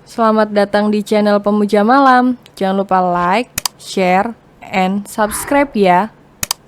Selamat datang di channel Pemuja Malam. Jangan lupa like, share, and subscribe ya.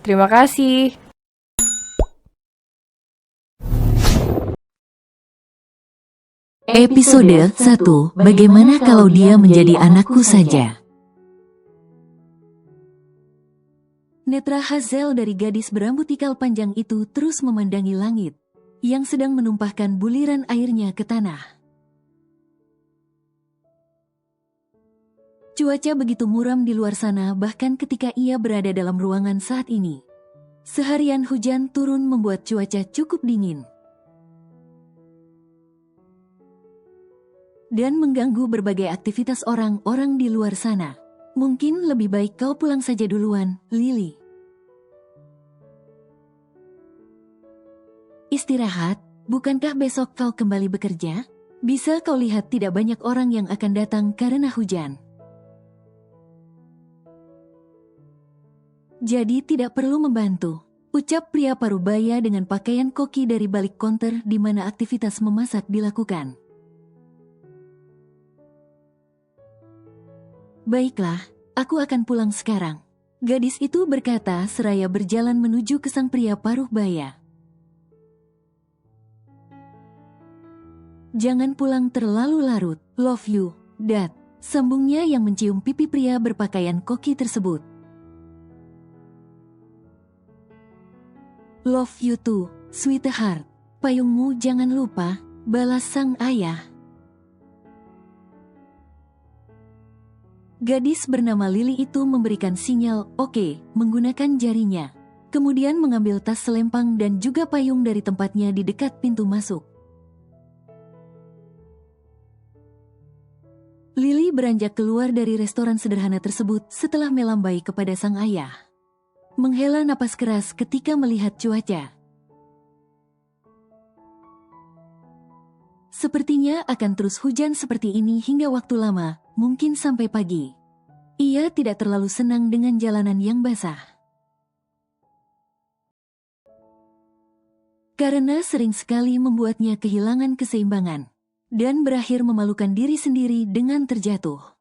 Terima kasih. Episode 1. Bagaimana kalau dia menjadi anakku saja? Netra Hazel dari gadis berambut ikal panjang itu terus memandangi langit, yang sedang menumpahkan buliran airnya ke tanah. Cuaca begitu muram di luar sana bahkan ketika ia berada dalam ruangan saat ini. Seharian hujan turun membuat cuaca cukup dingin dan mengganggu berbagai aktivitas orang-orang di luar sana. Mungkin lebih baik kau pulang saja duluan, Lily. Istirahat, bukankah besok kau kembali bekerja? Bisa kau lihat tidak banyak orang yang akan datang karena hujan. Jadi tidak perlu membantu, ucap pria parubaya dengan pakaian koki dari balik konter di mana aktivitas memasak dilakukan. Baiklah, aku akan pulang sekarang. Gadis itu berkata seraya berjalan menuju ke sang pria paruh baya. Jangan pulang terlalu larut, love you, Dad, sambungnya yang mencium pipi pria berpakaian koki tersebut. Love you too, sweetheart, payungmu jangan lupa, balas sang ayah. Gadis bernama Lily itu memberikan sinyal oke menggunakan jarinya. Kemudian mengambil tas selempang dan juga payung dari tempatnya di dekat pintu masuk. Lily beranjak keluar dari restoran sederhana tersebut setelah melambai kepada sang ayah. Menghela napas keras ketika melihat cuaca. Sepertinya akan terus hujan seperti ini hingga waktu lama, mungkin sampai pagi. Ia tidak terlalu senang dengan jalanan yang basah. Karena sering sekali membuatnya kehilangan keseimbangan, dan berakhir memalukan diri sendiri dengan terjatuh.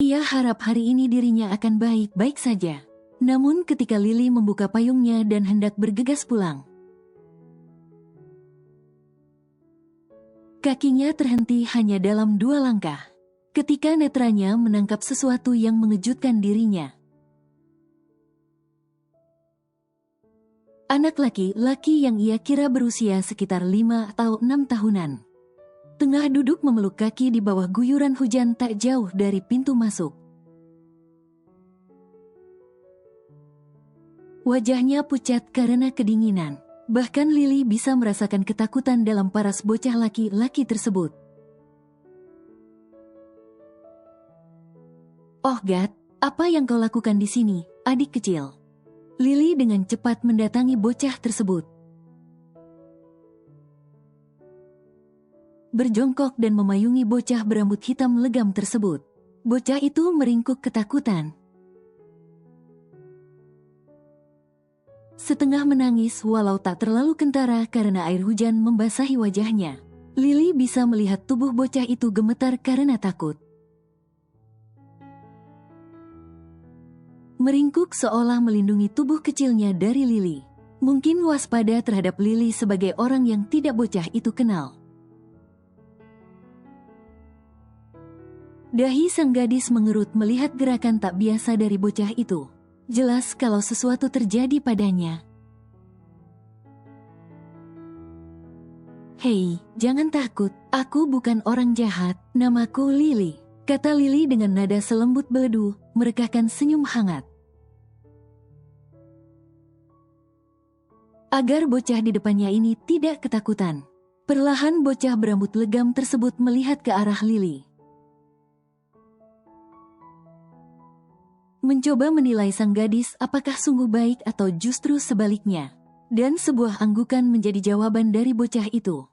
Ia harap hari ini dirinya akan baik-baik saja. Namun ketika Lily membuka payungnya dan hendak bergegas pulang, kakinya terhenti hanya dalam 2 langkah. Ketika netranya menangkap sesuatu yang mengejutkan dirinya. Anak laki-laki yang ia kira berusia sekitar 5 atau 6 tahunan. Tengah duduk memeluk kaki di bawah guyuran hujan tak jauh dari pintu masuk. Wajahnya pucat karena kedinginan. Bahkan Lily bisa merasakan ketakutan dalam paras bocah laki-laki tersebut. Oh God, apa yang kau lakukan di sini, adik kecil? Lily dengan cepat mendatangi bocah tersebut. Berjongkok dan memayungi bocah berambut hitam legam tersebut. Bocah itu meringkuk ketakutan. Setengah menangis walau tak terlalu kentara karena air hujan membasahi wajahnya. Lily bisa melihat tubuh bocah itu gemetar karena takut. Meringkuk seolah melindungi tubuh kecilnya dari Lily. Mungkin waspada terhadap Lily sebagai orang yang tidak bocah itu kenal. Dahi sang gadis mengerut melihat gerakan tak biasa dari bocah itu. Jelas kalau sesuatu terjadi padanya. Hei, jangan takut, aku bukan orang jahat, namaku Lily, kata Lily dengan nada selembut beledu, merekahkan senyum hangat. Agar bocah di depannya ini tidak ketakutan. Perlahan bocah berambut legam tersebut melihat ke arah Lily. Mencoba menilai sang gadis apakah sungguh baik atau justru sebaliknya. Dan sebuah anggukan menjadi jawaban dari bocah itu.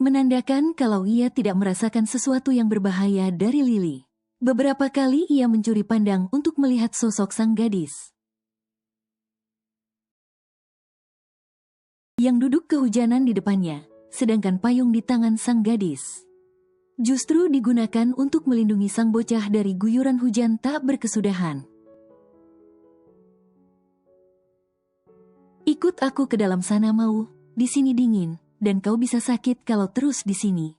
Menandakan kalau ia tidak merasakan sesuatu yang berbahaya dari Lily. Beberapa kali ia mencuri pandang untuk melihat sosok sang gadis. yang duduk kehujanan di depannya, sedangkan payung di tangan sang gadis justru digunakan untuk melindungi sang bocah dari guyuran hujan tak berkesudahan. Ikut aku ke dalam sana mau, di sini dingin, dan kau bisa sakit kalau terus di sini.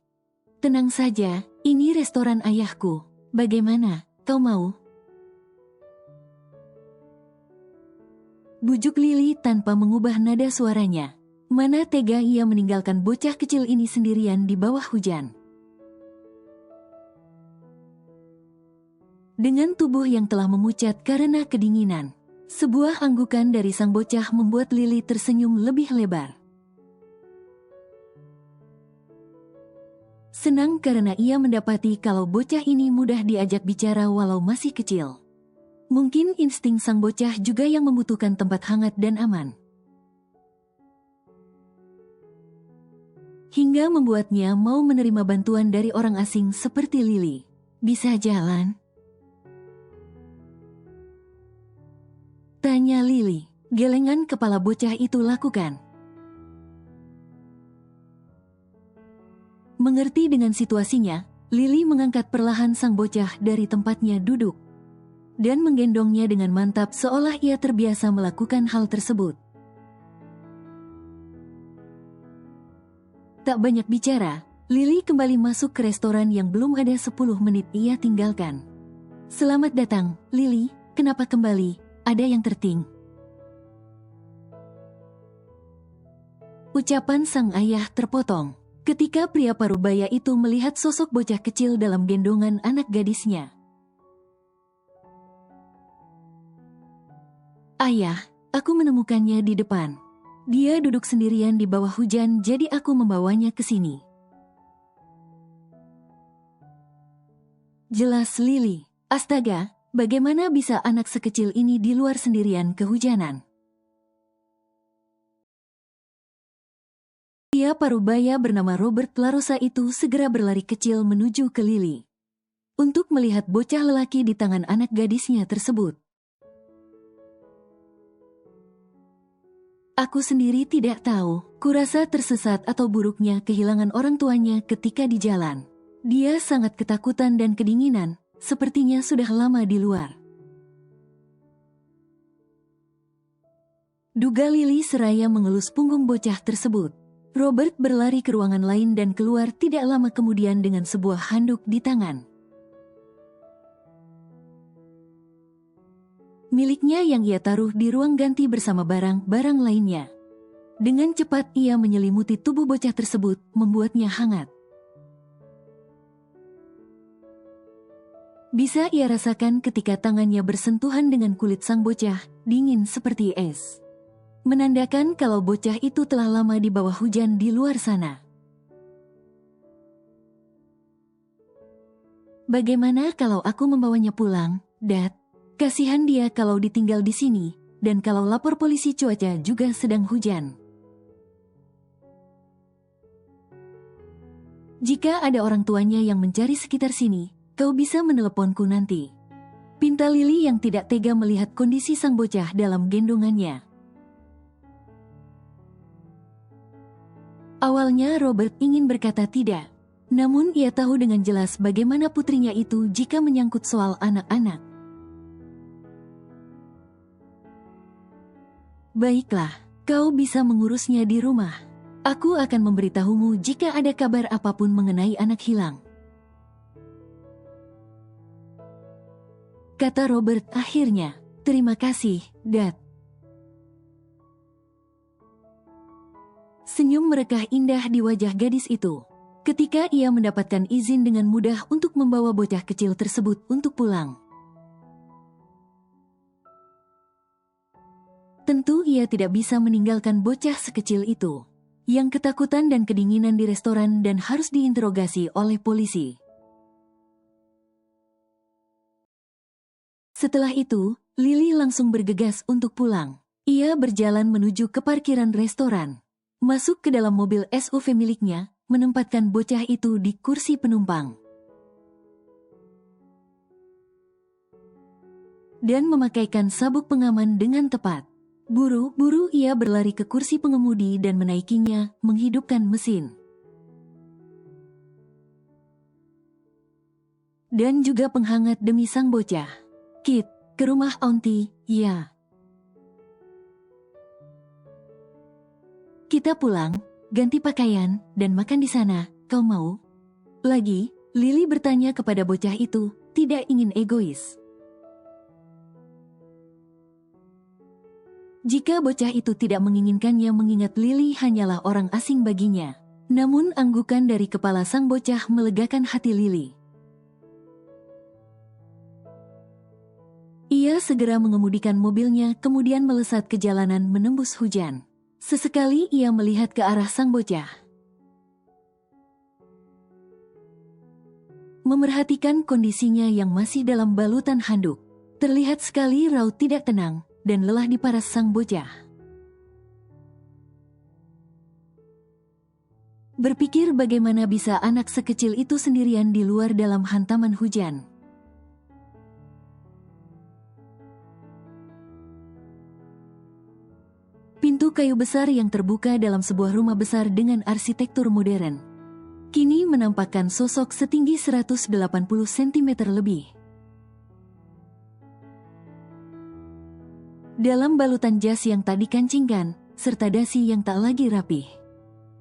Tenang saja, ini restoran ayahku. Bagaimana, kau mau? Bujuk Lily tanpa mengubah nada suaranya. Mana tega ia meninggalkan bocah kecil ini sendirian di bawah hujan. Dengan tubuh yang telah memucat karena kedinginan, sebuah anggukan dari sang bocah membuat Lily tersenyum lebih lebar. Senang karena ia mendapati kalau bocah ini mudah diajak bicara walau masih kecil. Mungkin insting sang bocah juga yang membutuhkan tempat hangat dan aman. Hingga membuatnya mau menerima bantuan dari orang asing seperti Lily. Bisa jalan? Tanya Lily. Gelengan kepala bocah itu lakukan. Mengerti dengan situasinya, Lily mengangkat perlahan sang bocah dari tempatnya duduk dan menggendongnya dengan mantap seolah ia terbiasa melakukan hal tersebut. Tak banyak bicara, Lily kembali masuk ke restoran yang belum ada 10 menit ia tinggalkan. Selamat datang, Lily. Kenapa kembali? Ada yang terting? Ucapan sang ayah terpotong ketika pria parubaya itu melihat sosok bocah kecil dalam gendongan anak gadisnya. Ayah, aku menemukannya di depan. Dia duduk sendirian di bawah hujan, jadi aku membawanya ke sini. Jelas Lily. Astaga, bagaimana bisa anak sekecil ini di luar sendirian kehujanan? Pria parubaya bernama Robert Larosa itu segera berlari kecil menuju ke Lily untuk melihat bocah lelaki di tangan anak gadisnya tersebut. Aku sendiri tidak tahu, kurasa tersesat atau buruknya kehilangan orang tuanya ketika di jalan. Dia sangat ketakutan dan kedinginan, sepertinya sudah lama di luar. Duga Lily seraya mengelus punggung bocah tersebut. Robert berlari ke ruangan lain dan keluar tidak lama kemudian dengan sebuah handuk di tangan. Miliknya yang ia taruh di ruang ganti bersama barang-barang lainnya. Dengan cepat ia menyelimuti tubuh bocah tersebut, membuatnya hangat. Bisa ia rasakan ketika tangannya bersentuhan dengan kulit sang bocah, dingin seperti es. Menandakan kalau bocah itu telah lama di bawah hujan di luar sana. Bagaimana kalau aku membawanya pulang, Dad? Kasihan dia kalau ditinggal di sini, dan kalau lapor polisi cuaca juga sedang hujan. Jika ada orang tuanya yang mencari sekitar sini, kau bisa meneleponku nanti. Pinta Lily yang tidak tega melihat kondisi sang bocah dalam gendongannya. Awalnya Robert ingin berkata tidak, namun ia tahu dengan jelas bagaimana putrinya itu jika menyangkut soal anak-anak. Baiklah, kau bisa mengurusnya di rumah. Aku akan memberitahumu jika ada kabar apapun mengenai anak hilang. Kata Robert akhirnya. Terima kasih, Dad. Senyum merekah indah di wajah gadis itu ketika ia mendapatkan izin dengan mudah untuk membawa bocah kecil tersebut untuk pulang. Tentu ia tidak bisa meninggalkan bocah sekecil itu yang ketakutan dan kedinginan di restoran dan harus diinterogasi oleh polisi. Setelah itu, Lily langsung bergegas untuk pulang. Ia berjalan menuju ke parkiran restoran, masuk ke dalam mobil SUV miliknya, menempatkan bocah itu di kursi penumpang, dan memakaikan sabuk pengaman dengan tepat. Buru-buru ia berlari ke kursi pengemudi dan menaikinya, menghidupkan mesin. Dan juga penghangat demi sang bocah. Kit, ke rumah Auntie, ya. Kita pulang, ganti pakaian, dan makan di sana, kau mau? Lagi, Lily bertanya kepada bocah itu, tidak ingin egois. Jika bocah itu tidak menginginkannya mengingat Lily hanyalah orang asing baginya. Namun anggukan dari kepala sang bocah melegakan hati Lily. Ia segera mengemudikan mobilnya kemudian melesat ke jalanan menembus hujan. Sesekali ia melihat ke arah sang bocah. Memerhatikan kondisinya yang masih dalam balutan handuk. Terlihat sekali raut tidak tenang dan lelah di paras sang bocah. Berpikir bagaimana bisa anak sekecil itu sendirian di luar dalam hantaman hujan. Pintu kayu besar yang terbuka dalam sebuah rumah besar dengan arsitektur modern. Kini menampakkan sosok setinggi 180 cm lebih. Dalam balutan jas yang tak dikancingkan, serta dasi yang tak lagi rapih.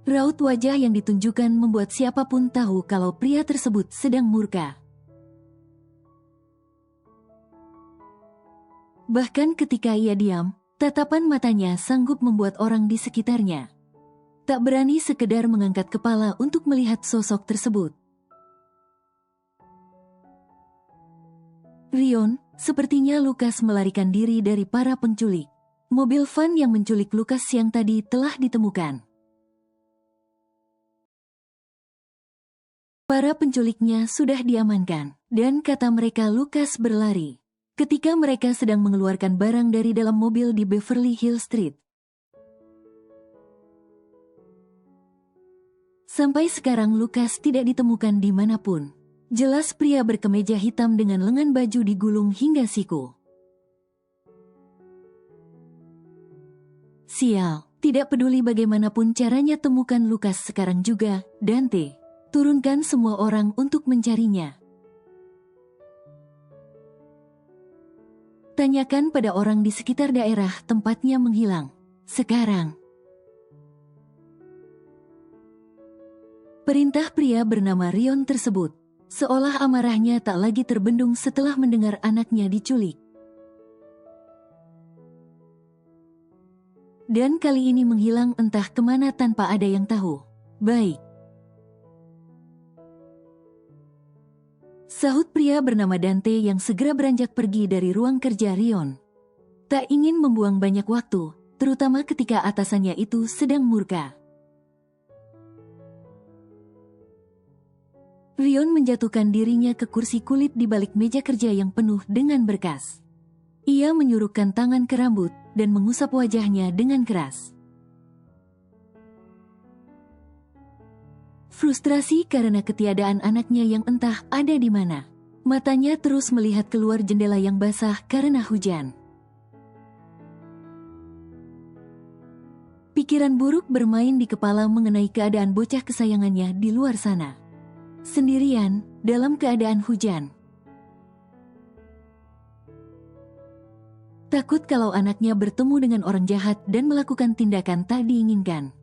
Raut wajah yang ditunjukkan membuat siapapun tahu kalau pria tersebut sedang murka. Bahkan ketika ia diam, tatapan matanya sanggup membuat orang di sekitarnya tak berani sekedar mengangkat kepala untuk melihat sosok tersebut. Rion, sepertinya Lukas melarikan diri dari para penculik. Mobil van yang menculik Lukas siang tadi telah ditemukan. Para penculiknya sudah diamankan, dan kata mereka Lukas berlari ketika mereka sedang mengeluarkan barang dari dalam mobil di Beverly Hills Street. Sampai sekarang Lukas tidak ditemukan dimanapun. Jelas pria berkemeja hitam dengan lengan baju digulung hingga siku. Sial, tidak peduli bagaimanapun caranya temukan Lukas sekarang juga, Dante. Turunkan semua orang untuk mencarinya. Tanyakan pada orang di sekitar daerah tempatnya menghilang. Sekarang. Perintah pria bernama Rion tersebut, seolah amarahnya tak lagi terbendung setelah mendengar anaknya diculik. Dan kali ini menghilang entah kemana tanpa ada yang tahu. Baik. Sahut pria bernama Dante yang segera beranjak pergi dari ruang kerja Rion. Tak ingin membuang banyak waktu, terutama ketika atasannya itu sedang murka. Rion menjatuhkan dirinya ke kursi kulit di balik meja kerja yang penuh dengan berkas. Ia menyurukkan tangan ke rambut dan mengusap wajahnya dengan keras. Frustrasi karena ketiadaan anaknya yang entah ada di mana. Matanya terus melihat keluar jendela yang basah karena hujan. Pikiran buruk bermain di kepala mengenai keadaan bocah kesayangannya di luar sana. Sendirian, dalam keadaan hujan. Takut kalau anaknya bertemu dengan orang jahat dan melakukan tindakan tak diinginkan.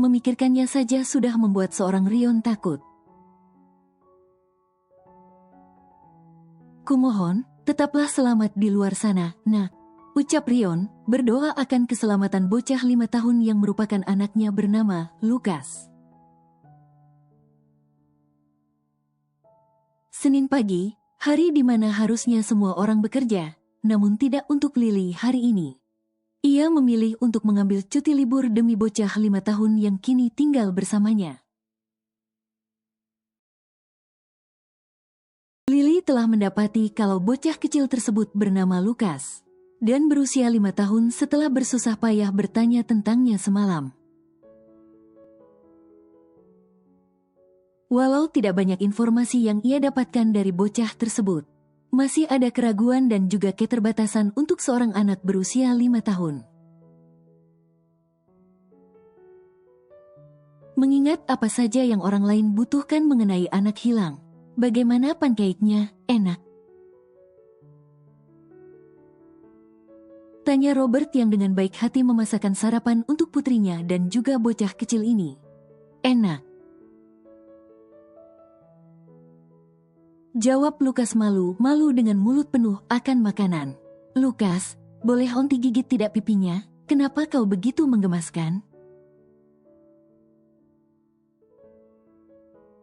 Memikirkannya saja sudah membuat seorang Rion takut. Kumohon, tetaplah selamat di luar sana, nak. Ucap Rion, berdoa akan keselamatan bocah 5 tahun yang merupakan anaknya bernama Lukas. Senin pagi, hari di mana harusnya semua orang bekerja, namun tidak untuk Lily hari ini. Ia memilih untuk mengambil cuti libur demi bocah 5 tahun yang kini tinggal bersamanya. Lily telah mendapati kalau bocah kecil tersebut bernama Lukas, dan berusia 5 tahun setelah bersusah payah bertanya tentangnya semalam. Walau tidak banyak informasi yang ia dapatkan dari bocah tersebut, Masih ada keraguan dan juga keterbatasan untuk seorang anak berusia 5 tahun. Mengingat apa saja yang orang lain butuhkan mengenai anak hilang. Bagaimana pancake-nya? Enak? Tanya Robert yang dengan baik hati memasakkan sarapan untuk putrinya dan juga bocah kecil ini. Enak. Jawab Lukas malu-malu dengan mulut penuh akan makanan. Lukas, boleh onti gigit tidak pipinya? Kenapa kau begitu menggemaskan?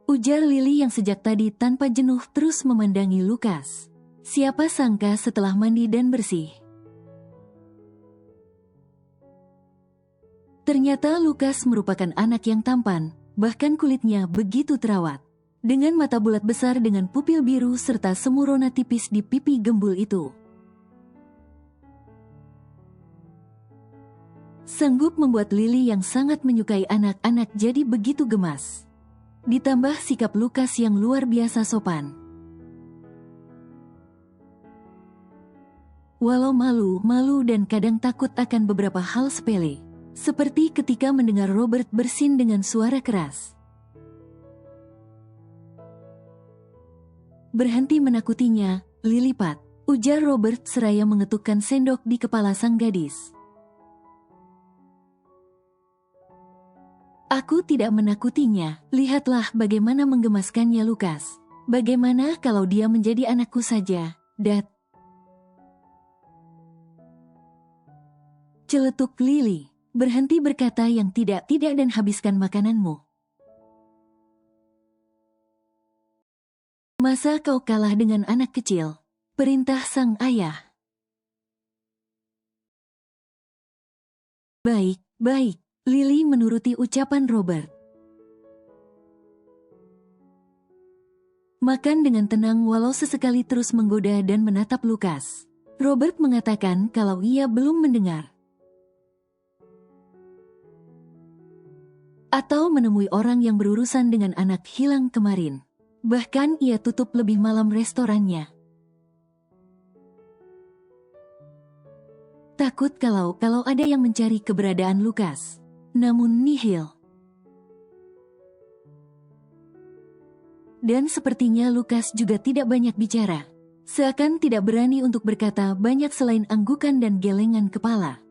Ujar Lily yang sejak tadi tanpa jenuh terus memandangi Lukas. Siapa sangka setelah mandi dan bersih, ternyata Lukas merupakan anak yang tampan, bahkan kulitnya begitu terawat. Dengan mata bulat besar dengan pupil biru serta semu rona tipis di pipi gembul itu. Sanggup membuat Lily yang sangat menyukai anak-anak jadi begitu gemas. Ditambah sikap Lukas yang luar biasa sopan. Walau malu dan kadang takut akan beberapa hal sepele. Seperti ketika mendengar Robert bersin dengan suara keras. Berhenti menakutinya, Lilipat, ujar Robert seraya mengetukkan sendok di kepala sang gadis. Aku tidak menakutinya, lihatlah bagaimana menggemaskannya Lukas. Bagaimana kalau dia menjadi anakku saja, Dad? Celetuk Lily, berhenti berkata yang tidak dan habiskan makananmu. Masa kau kalah dengan anak kecil? Perintah sang ayah. Baik. Lily menuruti ucapan Robert. Makan dengan tenang walau sesekali terus menggoda dan menatap Lukas. Robert mengatakan kalau ia belum mendengar. Atau menemui orang yang berurusan dengan anak hilang kemarin. Bahkan ia tutup lebih malam restorannya. Takut kalau ada yang mencari keberadaan Lukas. Namun nihil. Dan sepertinya Lukas juga tidak banyak bicara. Seakan tidak berani untuk berkata banyak selain anggukan dan gelengan kepala.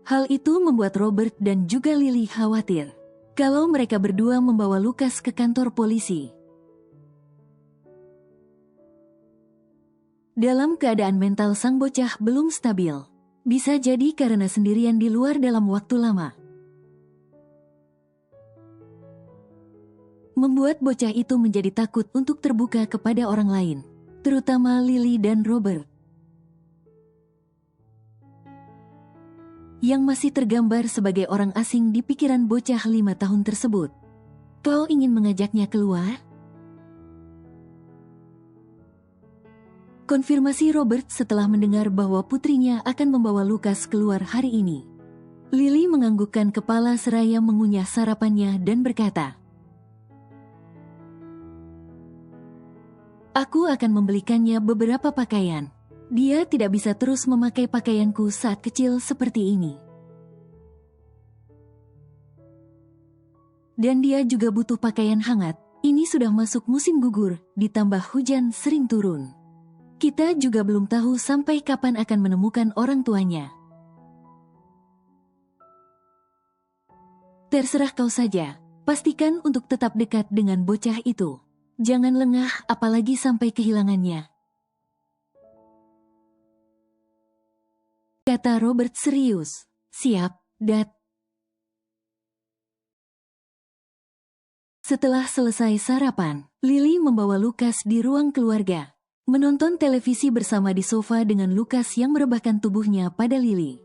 Hal itu membuat Robert dan juga Lily khawatir. Kalau mereka berdua membawa Lukas ke kantor polisi. Dalam keadaan mental sang bocah belum stabil. Bisa jadi karena sendirian di luar dalam waktu lama. Membuat bocah itu menjadi takut untuk terbuka kepada orang lain. Terutama Lily dan Robert. Yang masih tergambar sebagai orang asing di pikiran bocah 5 tahun tersebut. Kau ingin mengajaknya keluar? Konfirmasi Robert setelah mendengar bahwa putrinya akan membawa Lukas keluar hari ini. Lily menganggukkan kepala seraya mengunyah sarapannya dan berkata, Aku akan membelikannya beberapa pakaian. Dia tidak bisa terus memakai pakaianku saat kecil seperti ini. Dan dia juga butuh pakaian hangat. Ini sudah masuk musim gugur, ditambah hujan sering turun. Kita juga belum tahu sampai kapan akan menemukan orang tuanya. Terserah kau saja, pastikan untuk tetap dekat dengan bocah itu. Jangan lengah apalagi sampai kehilangannya. Kata Robert serius. Siap, Dad. Setelah selesai sarapan, Lily membawa Lukas di ruang keluarga. Menonton televisi bersama di sofa dengan Lukas yang merebahkan tubuhnya pada Lily.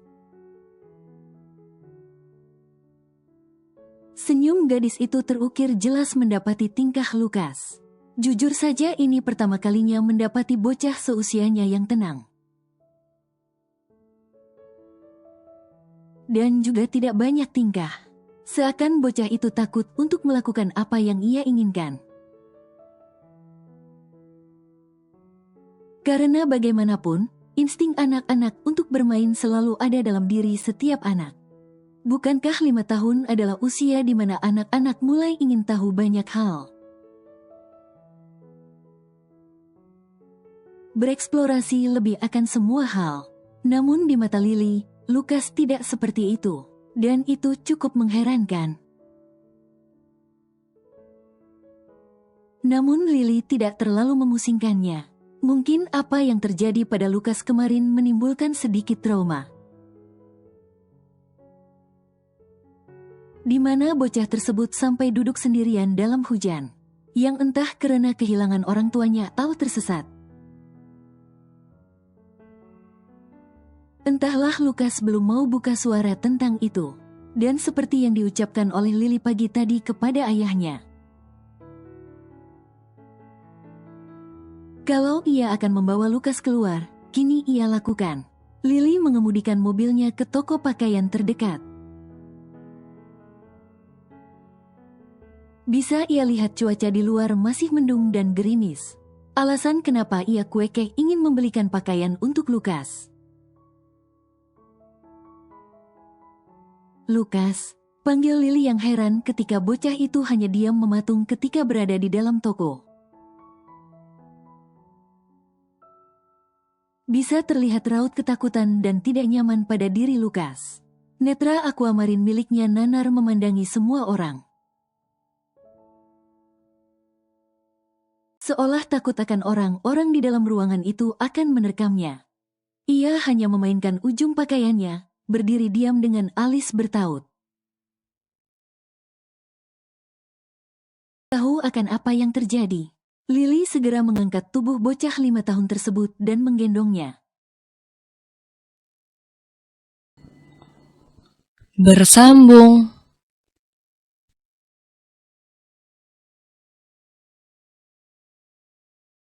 Senyum gadis itu terukir jelas mendapati tingkah Lukas. Jujur saja ini pertama kalinya mendapati bocah seusianya yang tenang. Dan juga tidak banyak tingkah. Seakan bocah itu takut untuk melakukan apa yang ia inginkan. Karena bagaimanapun, insting anak-anak untuk bermain selalu ada dalam diri setiap anak. Bukankah 5 tahun adalah usia di mana anak-anak mulai ingin tahu banyak hal? Bereksplorasi lebih akan semua hal. Namun di mata Lily, Lukas tidak seperti itu. Dan itu cukup mengherankan. Namun Lily tidak terlalu memusingkannya. Mungkin apa yang terjadi pada Lukas kemarin menimbulkan sedikit trauma. Di mana bocah tersebut sampai duduk sendirian dalam hujan. Yang entah karena kehilangan orang tuanya atau tersesat. Entahlah Lukas belum mau buka suara tentang itu. Dan seperti yang diucapkan oleh Lily pagi tadi kepada ayahnya. Kalau ia akan membawa Lukas keluar, kini ia lakukan. Lily mengemudikan mobilnya ke toko pakaian terdekat. Bisa ia lihat cuaca di luar masih mendung dan gerimis. Alasan kenapa ia kuekeh ingin membelikan pakaian untuk Lukas. Lukas, panggil Lily yang heran ketika bocah itu hanya diam mematung ketika berada di dalam toko. Bisa terlihat raut ketakutan dan tidak nyaman pada diri Lukas. Netra aquamarine miliknya nanar memandangi semua orang. Seolah takut akan orang-orang di dalam ruangan itu akan menerkamnya. Ia hanya memainkan ujung pakaiannya, berdiri diam dengan alis bertaut. Tahu akan apa yang terjadi. Lily segera mengangkat tubuh bocah 5 tahun tersebut dan menggendongnya. Bersambung.